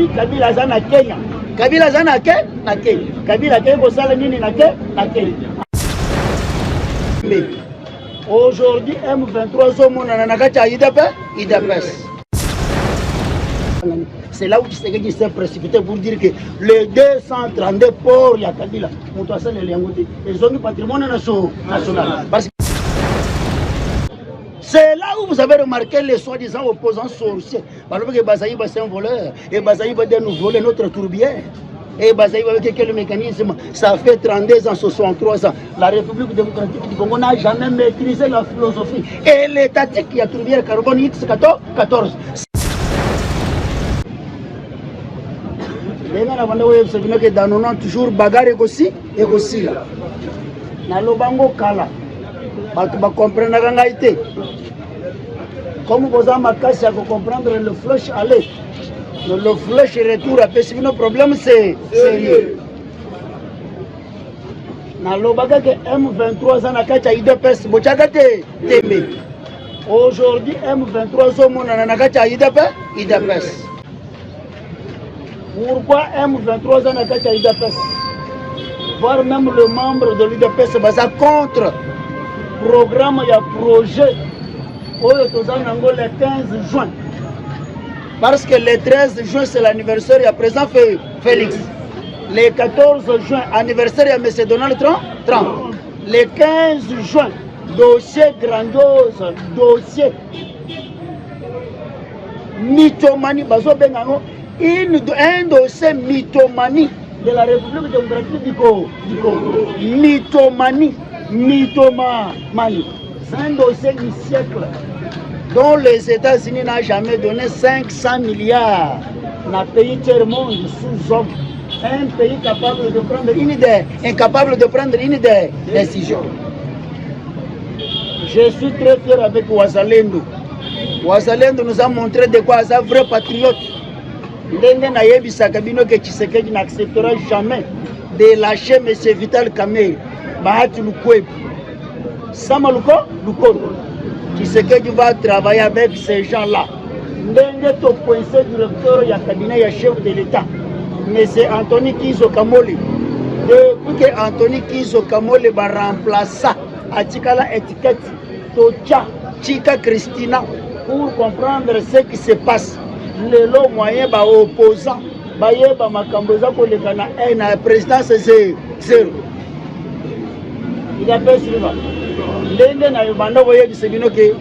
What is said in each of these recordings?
Kabila zana Kenya. Kabila zana na Kenya. Kabila Kenya sala nini na Kenya. Aujourd'hui M23 somona na kati ya IDPS. C'est là où Tshisekedi s'est précipité pour dire que les 232 ports il y a Kabila. Ils ont du patrimoine national. C'est là où vous avez remarqué les soi-disant opposants sorciers. Parce que Bazaïba c'est un voleur. Et Bazaïba de nous voler notre tourbière. Et Bazaïba avec quel mécanisme? Ça fait 32 ans, 63 ans. La République démocratique du Congo n'a jamais maîtrisé la philosophie. Et l'étatique qui a tourbière carbone X14. Dans nos noms, toujours bagarre et aussi là. Dans le bango kala. Ba comprendre la été. Comme vous avez ma casse à comprendre le flush aller. Le flush retour à pécher nos problèmes c'est sérieux. Dans le bagarre que M23 ans à kacha IDPS bochagate tembe. Aujourd'hui M23 ans mon na kacha IDPS. Pourquoi M23 ans à kacha IDPS? Voir même le membre de l'IDPS basa contre programme et projet le 15 juin. Parce que le 13 juin c'est l'anniversaire à présent Félix. Le 14 juin anniversaire à M. Donald Trump. Le 15 juin dossier grandiose, dossier mythomanie, un dossier mythomanie de la République démocratique du Congo. Mythomanie. C'est un dossier du siècle dont les États-Unis n'ont jamais donné 500 milliards dans le pays tiers-monde sous-homme. Un pays capable de prendre une idée, incapable de prendre une décision. Je suis très fier avec Wazalendo. Wazalendo nous a montré de quoi c'est un vrai patriote. Ndenge na yebisaka bino que Tshisekedi n'acceptera jamais de lâcher M. Vital Kamerhe. Bahati Lukwebo. Sama Lukondo. Tshisekedi va travailler avec ces gens-là. Ndenge to coincé directeur ya cabinet ya chef de l'État. Mais c'est Anthony Kizo Kamole. Depuis que Anthony Kizo Kamole va remplacer à Tikala étiquette Tocha Chika Christina pour comprendre ce qui se passe. Le lot moyen ba opposant ba yeba makambo za koleka na présidence c'est zéro. Il a fait suivant. L'Inde n'a pas voyé que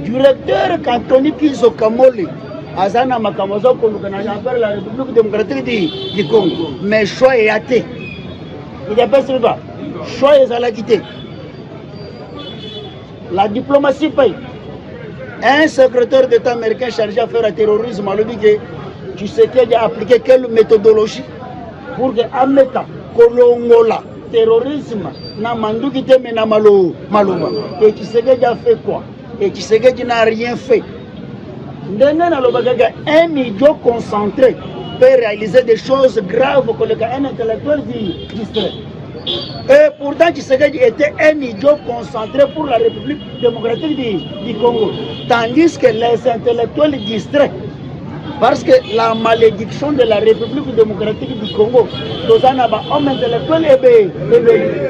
directeur Anthony Kizo Kamole Azana Makamozo Kolukana appelle la République démocratique du Congo. Mais choix est athée. Il a fait suivant. Choix est à la quitter. La diplomatie paye. Un secrétaire d'État américain chargé à faire le terrorisme a dit que tu sais qu'il a appliqué quelle méthodologie pour que en mettant Kolongola terrorisme na manduki teme na maloma. Et tu sais qu'il a fait quoi? Et tu sais qu'il n'a rien fait. Un idiot concentré peut réaliser des choses graves que un intellectuel distrait. Et pourtant Tshisekedi était un idiot concentré pour la République démocratique du Congo. Tandis que les intellectuels distraits, parce que la malédiction de la République démocratique du Congo, hommes intellectuels,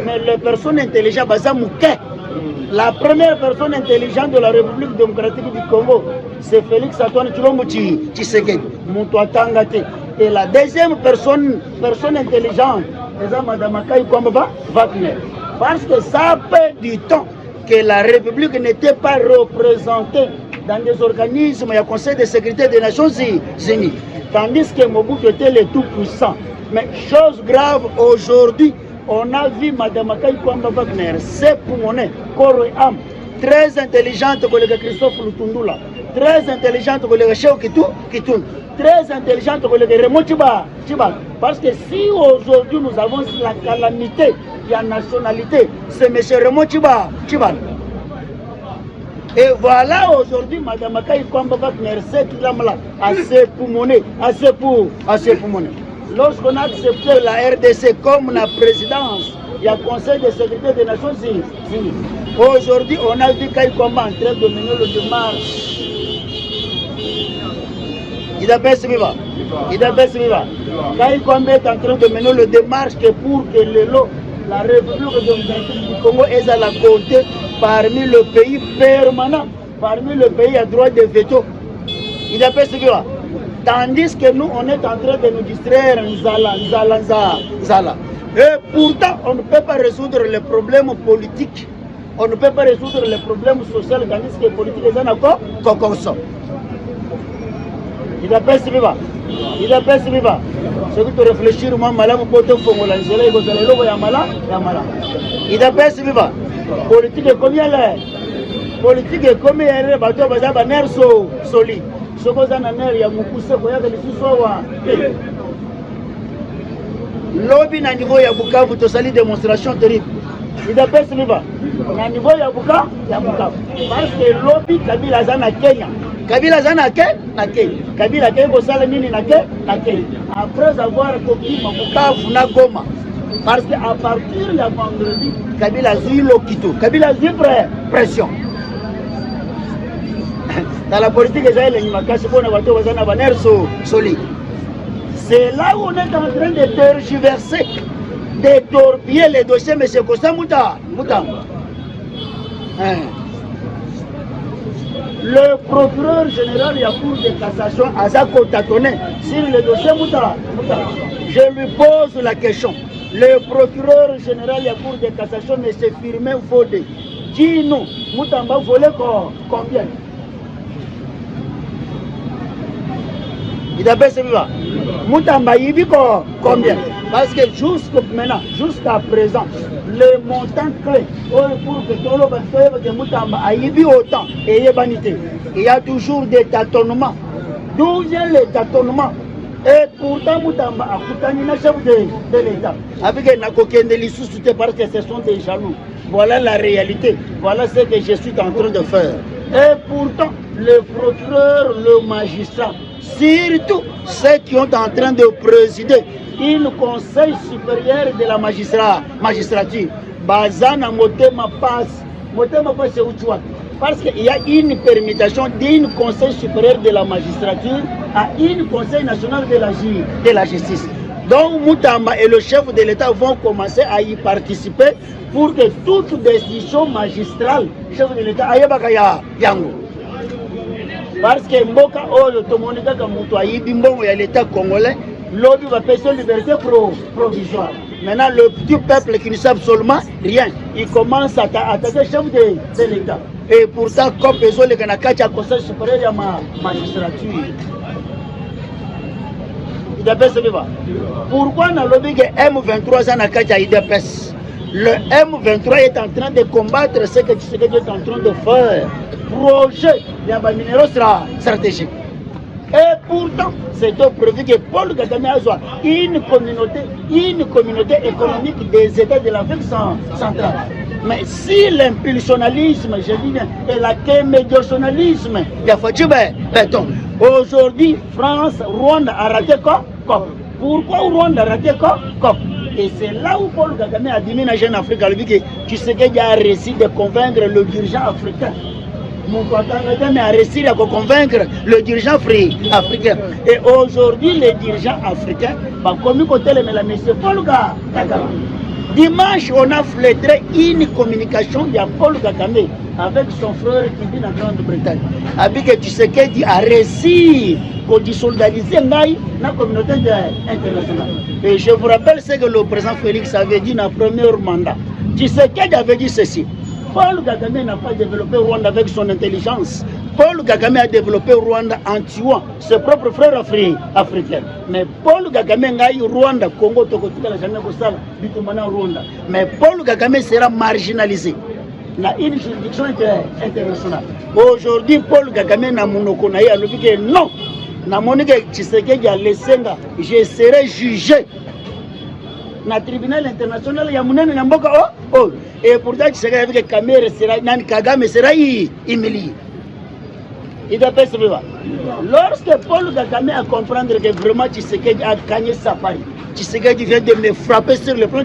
mais les personnes intelligentes, la première personne intelligente de la République démocratique du Congo, c'est Félix Antoine Tshisekedi. Et la deuxième personne intelligente, c'est Mme Wagner. Parce que ça fait du temps que la République n'était pas représentée dans des organismes, il y a le Conseil de sécurité des Nations Unies. Tandis que Mobutu était le tout puissant. Mais chose grave, aujourd'hui, on a vu Mme Wagner, c'est pour mon corps et âme, très intelligente comme le Christophe Lutundula, très intelligente comme le Cheo Kitoun, très intelligente comme le Raymond Chiba. Parce que si aujourd'hui nous avons la calamité, il y a nationalité, c'est M. Raymond Chiba. Et voilà aujourd'hui, Mme Wagner, c'est tout là, assez pour monnaie, assez pour monnaie. Lorsqu'on a accepté la RDC comme la présidence, il y a le Conseil de sécurité des Nations Unies. Aujourd'hui, on a vu qu'il commence en train de mener le démarche. Il a fait ce Quand il est en train de mener le démarche que pour que la République démocratique du Congo est à la côté parmi le pays permanent, parmi le pays à droit de veto. Tandis que nous, on est en train de nous distraire, Zala. Et pourtant, on ne peut pas résoudre les problèmes politiques. On ne peut pas résoudre les problèmes sociaux, tandis que les politiques sont encore comme ça. Il a pas suivi. Ce que tu réfléchis, moi, malade, pour te faire la zéla, il faut aller là, yamala. Il a pas suivi. Politique est combien là? Politique est combien là? Bateau, bateau, nerf solide. Ce que ça n'a nerf, il y a beaucoup de choses qui sont lobby na niveau ya Bukavu to sali démonstration terrible. Il a pas suivi. Na niveau ya Bukavu, parce que lobby Kabila zana Kenya. Kabila zana na Kenya. Kabila Kenya sala nini na Kenya. Après avoir copié Bukavu na Goma. Parce que à partir de vendredi, Kabila zui lokito. Kabila zui pression. Dans la politique israélienne, il m'a caché pour n'avoir tout zana baner solide. C'est là où on est en train de tergiverser, de torpiller les dossiers, M. Costa Mouta. Le procureur général de la Cour de cassation a tâtonné sur le dossier Mouta. Je lui pose la question. Le procureur général de la Cour de cassation, M. Firmin Fodé, dis-nous, Moutamba volé combien? Il a baissé là. Moutamba Yibi combien? Parce que jusqu'à présent, le montant clé pour que tout le monde Moutamba a Yibi autant et il y a toujours des tâtonnements. D'où vient les tâtonnements? Et pourtant Moutamba a coutani na chef de l'État. Avec un coquin de l'issue parce que ce sont des jaloux. Voilà la réalité. Voilà ce que je suis en train de faire. Et pourtant, le procureur, le magistrat, surtout ceux qui sont en train de présider un conseil supérieur de la magistrature, Bazana Motema passe c'est Ouchoua. Parce qu'il y a une permutation d'un conseil supérieur de la magistrature à un conseil national de la justice. Donc Moutamba et le chef de l'État vont commencer à y participer pour que toute décision magistrale, le chef de l'État, aille à Yango. Parce que Mboka Oyo Tomonika Kamoutoaï, Bimbo et l'État congolais, l'ONU va payer une liberté provisoire. Maintenant, le petit peuple qui ne sait absolument rien, il commence à attaquer le chef de l'État. Et pourtant, comme besoin les Ganakachi à conseil supérieur de la magistrature. Pourquoi dans le M23 à IDPS? Le M23 est en train de combattre ce que Tshisekedi est en train de faire. Projet de minéraux stratégiques. Et pourtant, c'est prévu que Paul Kagame a une communauté économique des États de l'Afrique centrale. Mais si l'impulsionnalisme, je dis bien, et la kémédiationalisme, il y a fait béton. Aujourd'hui, France, Rwanda a raté quoi? Pourquoi Rwanda a raté quoi? Et c'est là où Paul Kagame a dit à Jeune Afrique, tu sais qu'il y a réussi de convaincre le dirigeant africain. Mon Kagame a réussi de convaincre le dirigeant africain. Et aujourd'hui, les dirigeants africains, comme côté le M. Paul Kagame. Dimanche, on a flétré une communication de Paul Kagame avec son frère qui vit en Grande-Bretagne. Avec Tshisekedi a réussi de désoldariser la communauté internationale. Et je vous rappelle ce que le président Félix avait dit dans le premier mandat. Tshisekedi avait dit ceci. Paul Kagame n'a pas développé Rwanda avec son intelligence. Paul Kagame a développé Rwanda en tuant ses propres frères africains. Mais Paul Kagame a eu Rwanda, Congo, Tokotika, la jamais Rwanda. Mais Paul Kagame sera marginalisé dans une juridiction internationale. Aujourd'hui, Paul Kagame n'a monokonaï a dit que non. Na Monique Tshisekedi a laissé, je serai jugé. Dans le tribunal international, il y a un mboka oh. Et pourtant, Tshisekedi avec Kagame sera humilié. Il doit pas se voir. Lorsque Paul Kagame a compris que vraiment Tshisekedi a gagné sa part, Tshisekedi vient de me frapper sur le plan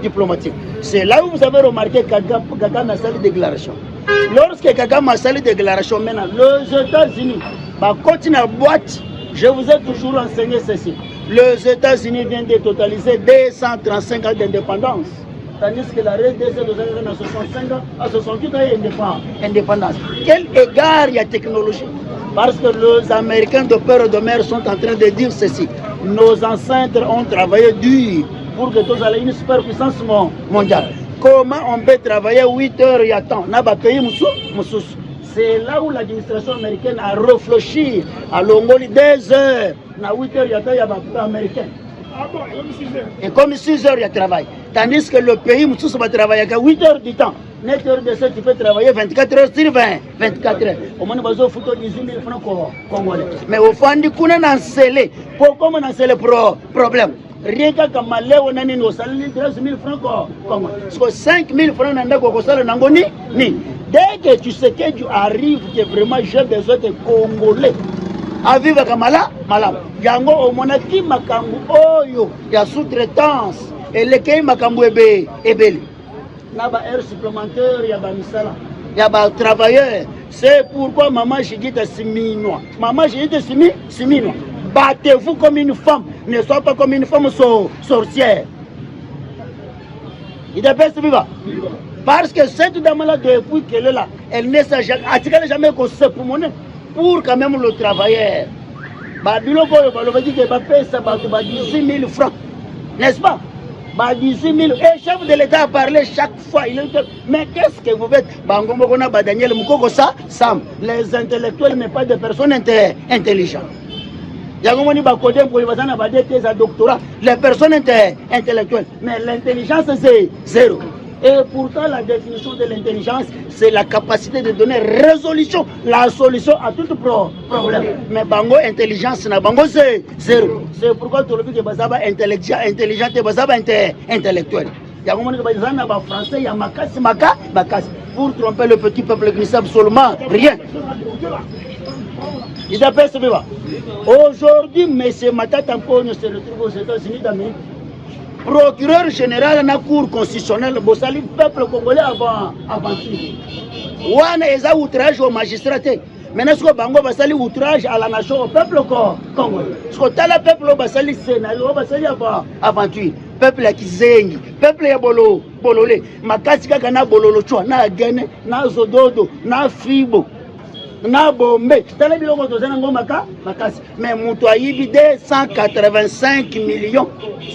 diplomatique. C'est là où vous avez remarqué que Kagame a sali déclaration. Lorsque Kagame a sali déclaration, maintenant, les États-Unis continuent à boîte Je vous ai toujours enseigné ceci. Les États-Unis viennent de totaliser 235 ans d'indépendance. Tandis que la RDC de 65 ans à 68 ans est indépendance. Quel égard il y a technologie? Parce que les Américains de peur et de mer sont en train de dire ceci. Nos ancêtres ont travaillé dur pour que tous aient une superpuissance mondiale. Comment on peut travailler 8 heures et à temps? C'est là où l'administration américaine a réfléchi à l'ongoli 2 heures. Na 8 heures, il y a des américains. Et comme 6 heures, il y a travail. Tandis que le pays, Moussous va travailler qu'à 8 heures du temps. 9 heures de ça, tu peux travailler 24 heures sur 24 heures. Au moins, il y a 18 000 francs congolais. Mais au fond, il y a un scellé. Pourquoi on a scellé problème? Rien qu'à Kamalé, on a nos salaires 13 000 francs congolais. Parce que 5 000 francs, on a ni. Dès que tu sais que tu arrives, que vraiment j'ai besoin de Congolais. À vivre comme malade. Yango au monaki makambu oyo ya sous-traitance et le kei makambu ebeli. Naba air supplémentaire ya ba misala ya ba travailleur. C'est pourquoi maman Chigita Siminois. Maman Chigita Siminois. Battez-vous comme une femme, ne sois pas comme une femme sorcière. Il dépêche vivre. Parce que cette dame-là, depuis qu'elle est là, elle ne s'est jamais conçue pour monnaie. Pour quand même le travailleur. On va dire que va payer ça 18 000 francs. N'est-ce pas? 18 000. Et le chef de l'État a parlé chaque fois. Il dit, mais qu'est-ce que vous faites? Daniel Moukoko, ça, Sam. Les intellectuels, mais pas des personnes intelligentes. Les personnes intellectuelles. Mais l'intelligence, c'est zéro. Et pourtant, la définition de l'intelligence, c'est la capacité de donner résolution, la solution à tout problème. Mais bango intelligence, bango c'est zéro. C'est pourquoi tu le dis que bazaba intelligent et bazaba intellectuel. Il y a un français, il y a makasi. Pour tromper le petit peuple qui ne sait absolument rien. Il appelle ce débat. Aujourd'hui, M. Matata Mponyo se retrouve aux États-Unis d'Amérique. Procureur général de la Cour constitutionnelle, le peuple congolais avant-hier. Ouana est un outrage aux magistrats. Maintenant, ce que Bango va salir outrage à la nation, au peuple congolais. Ce que le peuple va salir scénario, va salir avant-hier. Peuple qui zengi, peuple ya bololé. Makasi kaka na bololo chwa, na gene, na zododo, na fibo. Na bombe tala biloko tozana ngo makasi mais mutu ayibi 285 millions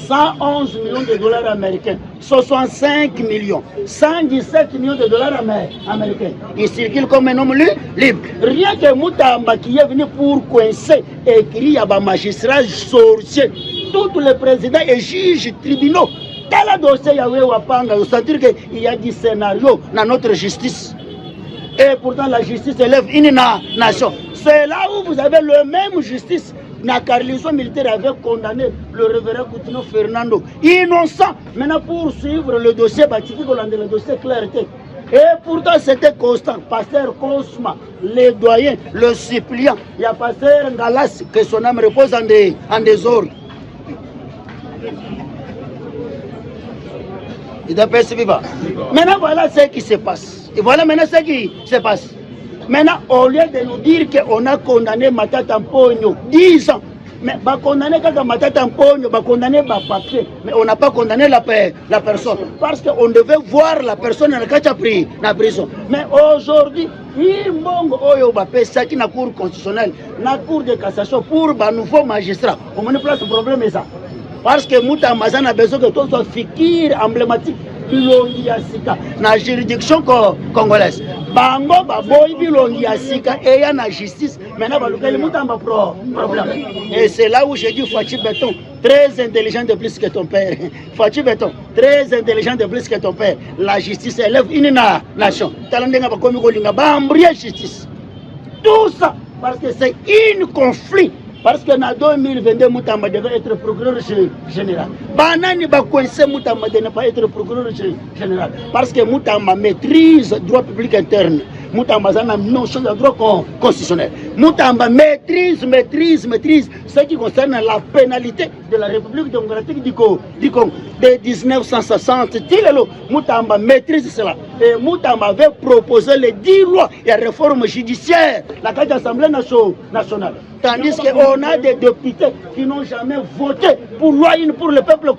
111 millions de dollars américains 65 millions 117 millions de dollars américains. Il circule comme un homme libre. Rien que Moutamba qui est venu pour coincer écrit à ba magistrat sorcier tous les présidents et juges tribunaux tala dossier yawe wapanga c'est-à-dire que il y a des scénarios dans notre justice. Et pourtant la justice élève une nation. C'est là où vous avez le même justice. La carlisation militaire avait condamné le révérend Coutinho Fernando, innocent. Maintenant pour suivre le dossier, le dossier clarté. Et pourtant c'était constant. Pasteur Cosma, les doyens, le suppliant. Il y a Pasteur Ngalas, que son âme repose en désordre. Il doit percevoir. Maintenant voilà ce qui se passe. Et voilà maintenant ce qui se passe. Maintenant, au lieu de nous dire qu'on a condamné Matata Mponyo 10 ans, mais bah condamné Matata Mponyo, bah condamné bah papier, mais on n'a pas condamné la personne. Parce qu'on devait voir la personne dans la prison. Mais aujourd'hui, il mongo oyo bah pesa qui na cour constitutionnelle, na cour de cassation pour bah nouveau magistrat. On me place le problème est ça. Parce que Mouta Mazana a besoin que tout soit fikir emblématique. Bilongi ya sika na juridiction congolaise bango baboyi bilongi ya sika et ya na justice maintenant balukeli mutamba problème. Et c'est là où je dis Fachi Béton très intelligent de plus que ton père. Fachi Béton très intelligent de plus que ton père. La justice élève une nation talandenga bakomi kolinga bambria justice tout ça parce que c'est un conflit. Parce que en 2022, Moutamba devait être procureur général. Banani Bakouense Moutamba ne pas être procureur général. Parce que Moutamba maîtrise le droit public interne. Moutamba a une notion de droit constitutionnel. Moutamba maîtrise ce qui concerne la pénalité de la République démocratique du Congo de 1960. Tilelo Moutamba maîtrise cela. Et Moutamba avait proposé les 10 lois et réformes judiciaires, la carte d'Assemblée nationale. Tandis qu'on a des députés qui n'ont jamais voté pour loi pour le peuple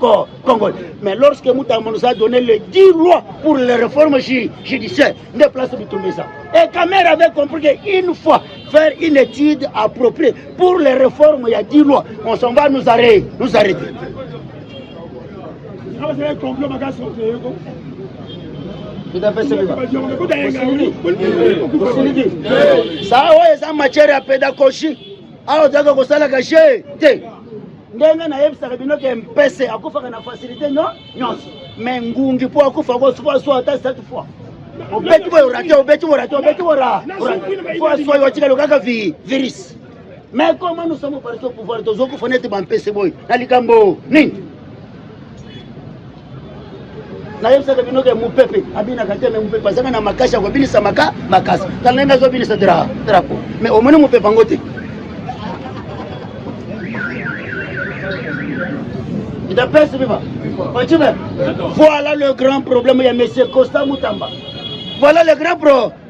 congolais. Mais lorsque Moutamba nous a donné les 10 lois pour les réformes judiciaires, de place de tout ça. Et Kamer avait compris qu'une fois, faire une étude appropriée pour les réformes, il y a 10 lois, on s'en va nous arrêter. Ça, c'est une matière de pédagogie. Alors, tu as dit que ça, c'est ndenge na yebisaka bino ke mpese akufaka na facilité non mais ngungi po akufa ko soit ata 7 fois obeti bo rate fois soit yotika lokaka virus. Mais comment nous sommes partis au pouvoir tozo ko fonete ba mpese boy na likambo nini na yebisaka bino ke mupepe abina kateme mupepe pasaka na makasha ko bilisa makasa talenga zo bilisa drapo mais au moins mupepe ngote. Voilà le grand problème, il y a M. Costa Moutamba. Voilà le grand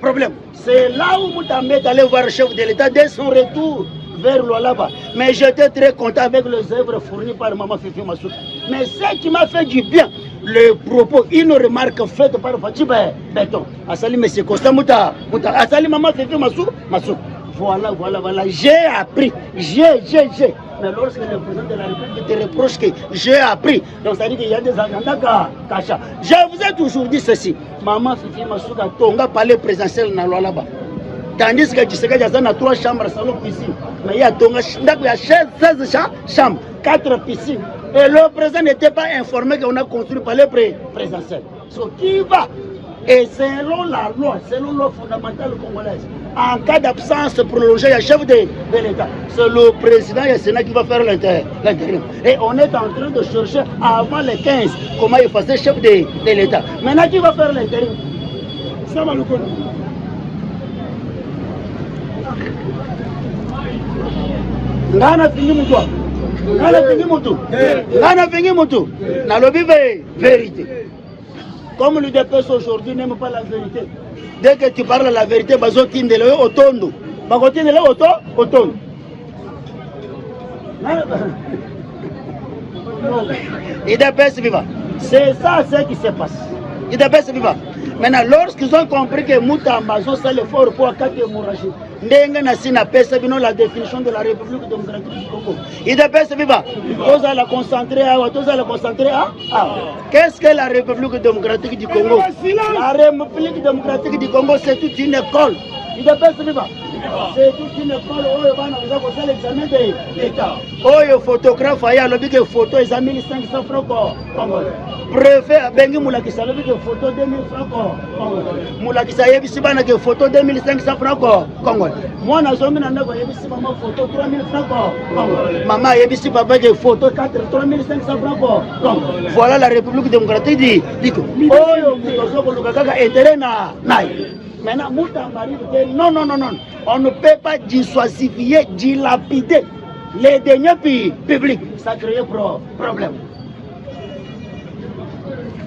problème. C'est là où Moutamba est allé voir le chef de l'État dès son retour vers Lualaba. Mais j'étais très content avec les œuvres fournies par Maman Fifi Massou. Mais ce qui m'a fait du bien, le propos, une remarque faite par Fatih Béton. Asali M. Costa Moutamba. Asali Maman Fifi Massou. Voilà. J'ai appris. Mais lorsque le président de la République te reproche que j'ai appris, donc ça dit qu'il y a des agendas cachés. Je vous ai toujours dit ceci. Maman Fifi Masuka Tonga palais présidentiel na Lualaba. Tandis que tu sais qu'il y a 3 chambres, salon, piscine. Mais il y a Tonga, il y a 16 chambres, 4 piscines. Et le président n'était pas informé qu'on a construit palais présidentiel. So, qui va? Et selon la loi fondamentale congolaise, en cas d'absence prolongée, il y a le chef de l'État. C'est le président et le Sénat qui va faire l'intérim. Et on est en train de chercher avant les 15 comment il faisait chef de l'État. Maintenant, qui va faire l'intérim? Ça va le connaître. Ngana fingi mutu. Na lobi vérité. Comme l'UDPS aujourd'hui n'aime pas la vérité. Dès que tu parles la vérité, bazotindele otondo. Bagotindele otondo. UDPS viva. C'est ça ce qui se passe. UDPS viva. Maintenant, lorsqu'ils ont compris que Moutamba a l'effort pour Kati Mourachi, Ndenga Nassina Pesa Bino la définition de la République démocratique du Congo. UDPS viva. Tous à la concentrer à. Qu'est-ce que la République démocratique du Congo? La République démocratique du Congo, c'est toute une école. UDPS viva. C'est toute une école où on va faire l'examen de l'État. Oh, photographe, il y a le photo, ils ont 1500 francs. Préfet Bengi Moulakisa, le photo 2000 francs. Moulakisa Yebisibana, que photo 2500 francs. Moi, je suis en train photo 3000 francs. Maman Yebisi Papa, que photo 3500 francs. Voilà la République démocratique du Congo. Oh, intérêt na. Maintenant, Moutamba dit non. On ne peut pas dissuasifier, dilapider les deniers publics. Ça crée problème.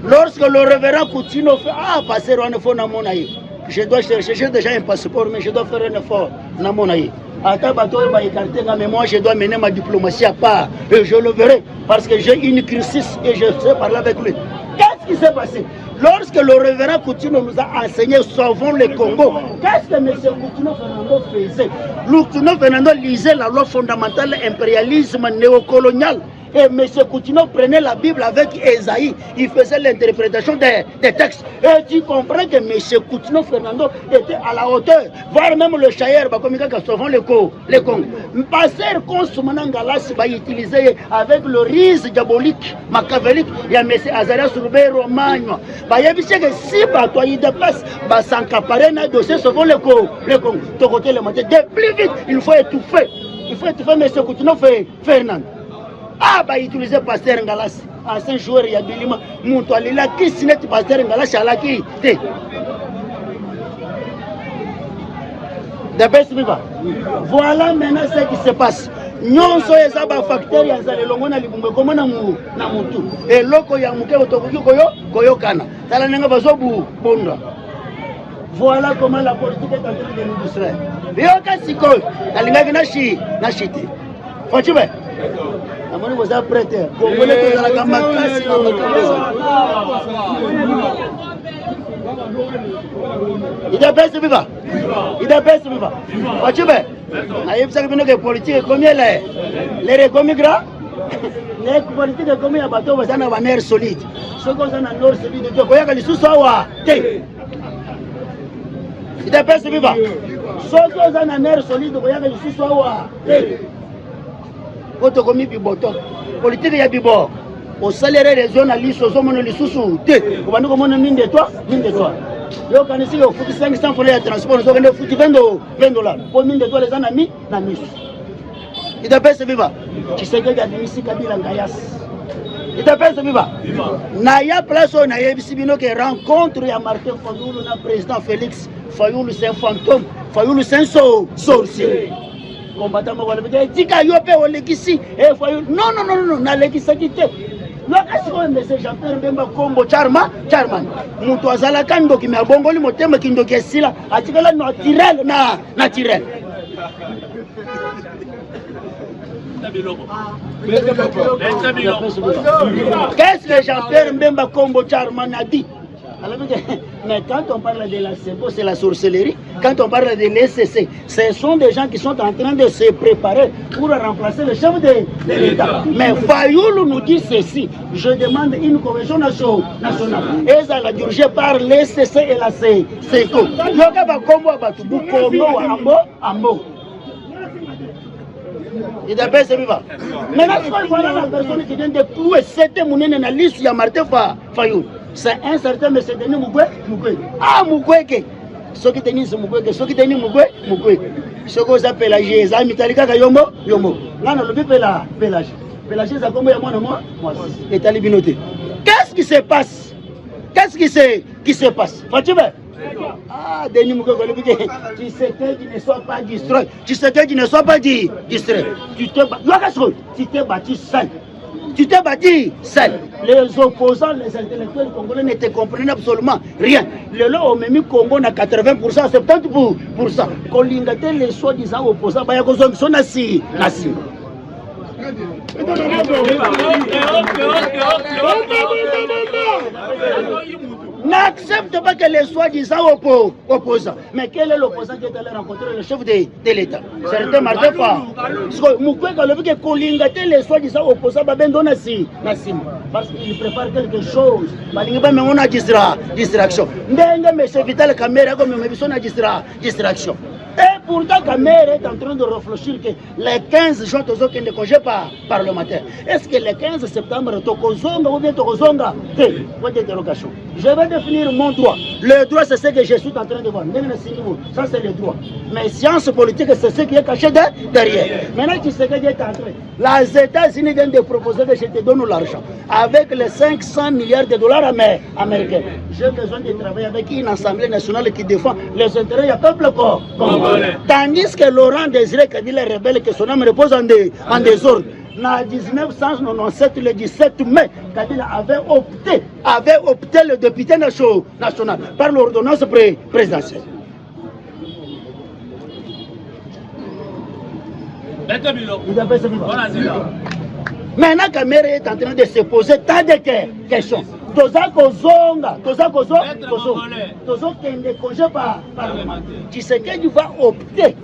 Lorsque le révérend Coutinho fait passer un effort dans mon aïe, je dois chercher, j'ai déjà un passeport, mais je dois faire un effort dans mon aïe. Mais moi, je dois mener ma diplomatie à part. Et je le verrai parce que j'ai une crisis et je sais parler avec lui. Qu'est-ce qui s'est passé? Lorsque le révérend Coutinho nous a enseigné Sauvons le Congo, qu'est-ce que M. Coutinho Fernando faisait? Coutinho Fernando lisait la loi fondamentale impérialisme néocolonial. Et M. Coutinho prenait la Bible avec Esaïe, il faisait l'interprétation des textes. Et tu comprends que M. Coutinho Fernando était à la hauteur, voire même le Chayer, comme il a souvent le Congo. Passer Konsumanangalas va utiliser avec le risque diabolique, machiavélique, il y a M. Azarias Roubert Romagno. Il y a que si il dépasse, sans qu'apparaît un dossier, souvent le Congo. De côté, le matin, de plus vite, il faut étouffer. M. Coutinho Fernando. Utiliser Pasteur Ngalas, ancien joueur Yabilima, Moutoualila, qui signe Pasteur Ngalas, Chalaki. Voilà maintenant ce qui se passe. nyonso eza ba facteur ya zalelongo na libumbe komo na mutu eloko ya muke otokoki koyokana tala ndenge bazo bunda. Voilà comment la politique est en train de nous distraire. Yoka sikoyo nalingaki na shiti fachibe amoni boza prêtre kongole tozalaka makasi na makambo idapesi biba fachibe nayebisaki bino ke politique ekomi lere ekomi gra le politique ekomi ya bato baza na baner solide soki oza na nor solide te koyaka lisusu awa te idapesi biba soki oza na ner solide koyaka lisusu awa te koto komi biboto politique ya bibo osalere région na liso ozomona lisusu te obandi komona mine de toi yo kanisi yo futi 500 francs ya transport ozokende futi $20 po mine de toi eza na misu idapesi biba Tshisekedi adimisi Kabila ngayasi idapesi biba na ya place oyo nayebisi bino ke rencontre ya Martin Fayulu na président Félix Fayulu c'est un fantôme Fayulu c'est un sorcier combattant moko alobi tika yo mpe olekisi Fayulu non nalekisaki te lokasi oyo mbese Jean-Pierre Mbemba Kombo charman mutu azalaka ndoki me abongoli motema kindoki esila atikala naturel Qu'est-ce que Jean-Pierre Mbemba Kombo charman a dit? Mais quand on parle de la CEPO, c'est la sorcellerie. Quand on parle de l'SCC, ce sont des gens qui sont en train de se préparer pour remplacer le chef de l'État. Mais Fayulu nous dit ceci. Je demande une convention nationale. Et ça l'a dirigé par l'SCC et la CECO. Yoga va combo abatu bukomo ambo. Il appelle ce vivant. Maintenant, voilà la personne qui vient de clouer cette mounine dans la liste de Martin Fayulu. C'est un certain monsieur Denis Mukwege. Ah, Mukwege. Ce qui tenait Mukwege, ce qui tenait Mukwege. Ce qu'on appelle Pélagé, ça Mitalika Yombo. Là, on le Pélagé. Pélagé, ça comme moi, et Talibinoté. Qu'est-ce qui se passe? Qu'est-ce qui se passe? Fatime. Ah, Denis Mukwege, Tshisekedi ne soit pas distrait. Tshisekedi ne soit pas distrait. Tu t'es battu seul. Tu t'es battu seul. Les opposants, les intellectuels congolais ne te comprennent absolument rien. Le lot au même Congo na 80%, 70%. Quand les soi-disant opposants, il y a des gens qui sont assis. N'accepte pas que les soi-disant opposants. Mais quel est l'opposant qui est allé rencontrer le chef de l'État? Certains Martin Fayulu. Mukwege a levé que les soi-disant opposants parce qu'il prépare quelque chose. On a distraction. M. Vital Kamerhe a distraction. Et pourtant, Kamerhe est en train de réfléchir que les 15 juin, tu as des congés parlementaires. Est-ce que les 15 septembre, tu as ou bien tu as je vais définir mon droit. Le droit, c'est ce que je suis en train de voir. Ça, c'est le droit. Mais science politique, c'est ce qui est caché derrière. Maintenant, tu sais que est en train. Les États-Unis viennent de proposer que je te donne l'argent. Avec les 500 milliards de dollars américains. J'ai besoin de travailler avec une assemblée nationale qui défend les intérêts du peuple congolais. Tandis que Laurent Désiré Kabila rebelle, que son âme repose en désordre. En 1997, le 17 mai, Kabila avait opté le député national par l'ordonnance présidentielle. Maintenant, Kamerhe est en train de se poser tant de questions. Tshisekedi va opter,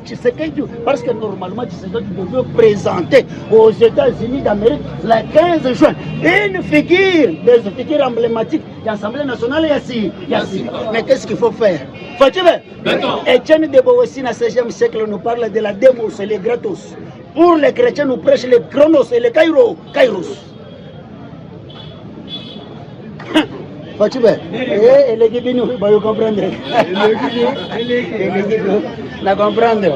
parce que normalement Tshisekedi devait présenter aux États-Unis d'Amérique le 15 juin une figure, des figures emblématiques de l'Assemblée nationale. Mais qu'est-ce qu'il faut faire? Etienne de Boessi, dans le 16e siècle, nous parle de la démos et les gratos. Pour les chrétiens, nous prêchons les chronos et les kairos.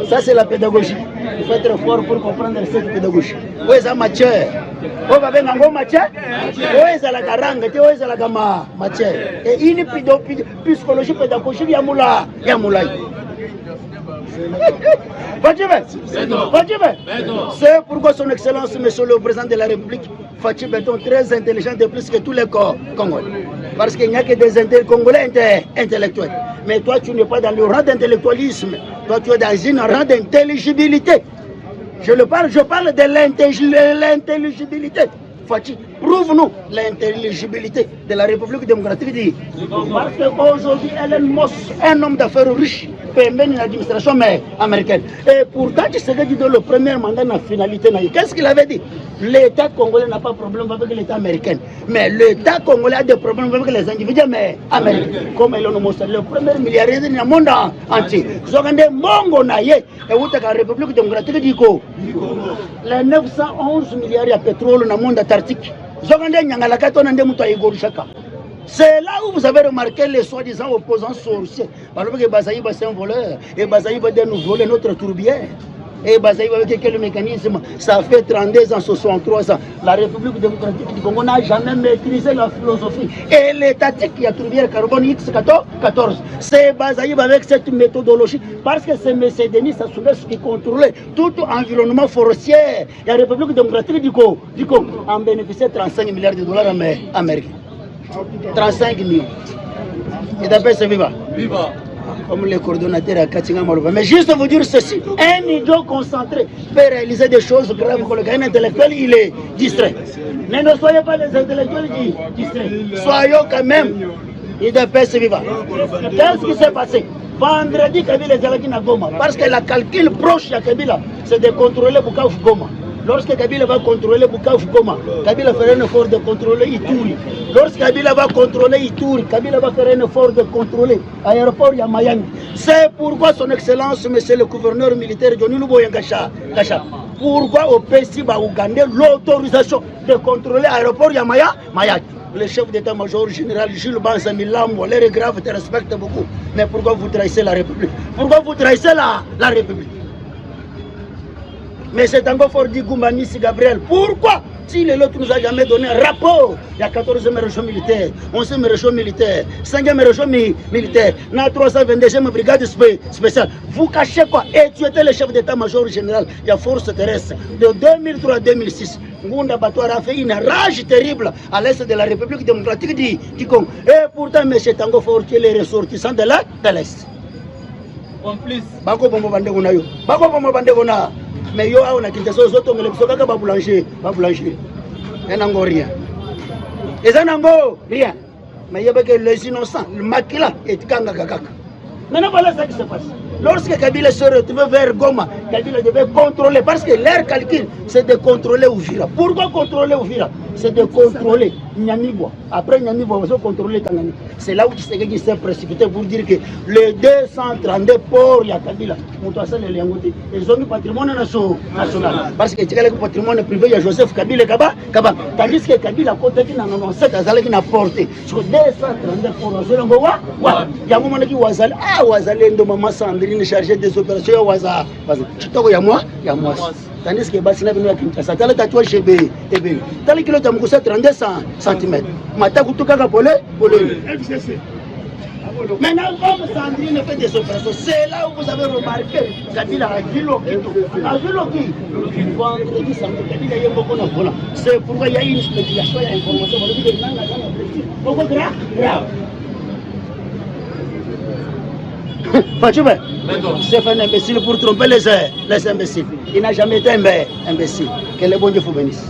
Ça c'est la pédagogie. Il faut être fort pour comprendre cette pédagogie. Où est la matière? Où est la matière? Où est la garanga? Où est la matière? Et une psychologie pédagogique, il y a moulay. C'est pourquoi son excellence, monsieur le président de la République, Fachi Béton, très intelligent de plus que tous les corps congolais. Parce qu'il n'y a que des Congolais intellectuels. Mais toi, tu n'es pas dans le rang d'intellectualisme. Toi, tu es dans une rang d'intelligibilité. Je parle de l'intelligibilité. Fachi, prouve-nous l'intelligibilité de la République démocratique du Congo. Parce qu'aujourd'hui, Elon Musk, un homme d'affaires riche, peut mener l'administration américaine. Et pourtant, tu sais que dans le premier mandat, la finalité, qu'est-ce qu'il avait dit? L'État congolais n'a pas de problème avec l'État américain. Mais l'État congolais a des problèmes avec les individus américains. Comme Elon Musk, le premier milliardaire du monde entier. Zogande Mongo Naye, et où est la République démocratique du Congo? Les 911 milliards de pétrole dans le monde antarctique. C'est là où vous avez remarqué les soi-disant opposants sorciers. Parce que Bazaï c'est un voleur. Et Bazaï va nous voler notre tourbière. Et Bazaï avec quel mécanisme? Ça fait 32 ans, 63 ans. La République démocratique du Congo n'a jamais maîtrisé la philosophie. Et l'étatique qui a tourbière carbone X14. C'est Bazaï avec cette méthodologie. Parce que c'est M. Denis Sassou Nguesso qui contrôlait tout environnement forestier. La République démocratique du Congo en bénéficiait 35 milliards de dollars américains. 35 000. Et d'après c'est Viva. Comme les coordonnateurs à Katinga Maloba. Mais juste vous dire ceci, un idiot concentré peut réaliser des choses graves pour le gars intellectuel, il est distrait. Mais ne soyez pas des intellectuels distraits. Soyons quand même. Et d'après c'est Viva. Qu'est-ce qui s'est passé? Vendredi, Kabila est allé à Goma. Parce que la calcul proche de Kabila, c'est de contrôler Bukavu Goma. Lorsque Kabila va contrôler Bukavu Goma, Kabila fera un effort de contrôler Ituri. Lorsque Kabila va contrôler Ituri, Kabila va faire un effort de contrôler l'aéroport Yamayang. C'est pourquoi son excellence, monsieur le gouverneur militaire Johnny Luboya Gacha, pourquoi au PSI va Ougandais l'autorisation de contrôler l'aéroport Mayang. Le chef d'état-major général Jules Banza Milambo, l'air est grave, te respecte beaucoup. Mais pourquoi vous trahissez la République? Pourquoi vous trahissez la République? Mais c'est encore fort dit Goumanissi Gabriel. Pourquoi? Si l'autre nous a jamais donné un rapport, il y a 14e région militaire, 11e région militaire, 5e région militaire, na 322e brigade spéciale. Vous cachez quoi? Et tu étais le chef d'état-major général, il y a force terrestre. De 2003 à 2006, Ngunda Batouara a fait une rage terrible à l'est de la République démocratique du Congo. Et pourtant, M. Tango Fortier, les ressortissants de l'Est. Complice. Bako Bombo Bandegona yo. Bako Bombo Bandegona. Mais yo on a quitté ça aux autres, mais les ba boulanger. Et n'ango rien. Et ça n'ango rien. Mais il y a que les innocents, le maquila et Kanga Kakak. Maintenant voilà ce qui se passe. Lorsque Kabila se retrouve vers Goma, Kabila devait contrôler, parce que leur calcul, c'est de contrôler Ouvira. Pourquoi contrôler Ouvira? C'est de contrôler Nyamibwa. Après Nyamibwa, on va contrôler Tanganyika. C'est là où Tshisekedi s'est précipité pour dire que les 232 ports, il y a Kabila, ils ont mis patrimoine national. Parce que le patrimoine privé, il y a Joseph Kabila Kaba. Tandis que Kabila, quand il a 97, il a porté. Sur 232 ports, il y a un moment qui Wazal, Wazal, Maman Sandrine chargée des opérations, Waza. Il y a moi. Tandis que Bassina venu à Kinshasa, tu as le tatouage chez B. Tu as le kilo de 32 cm. Mata Kutuka Polé. Maintenant, comme Sandrine fait des opérations, c'est là où vous avez remarqué Kabila a vu Loki. Vendredi, Kabila y a beaucoup de. C'est pourquoi il y a une spéculation, il y a une information. Pourquoi grave? C'est un imbécile pour tromper les imbéciles. Il n'a jamais été imbécile. Que le bon Dieu vous bénisse.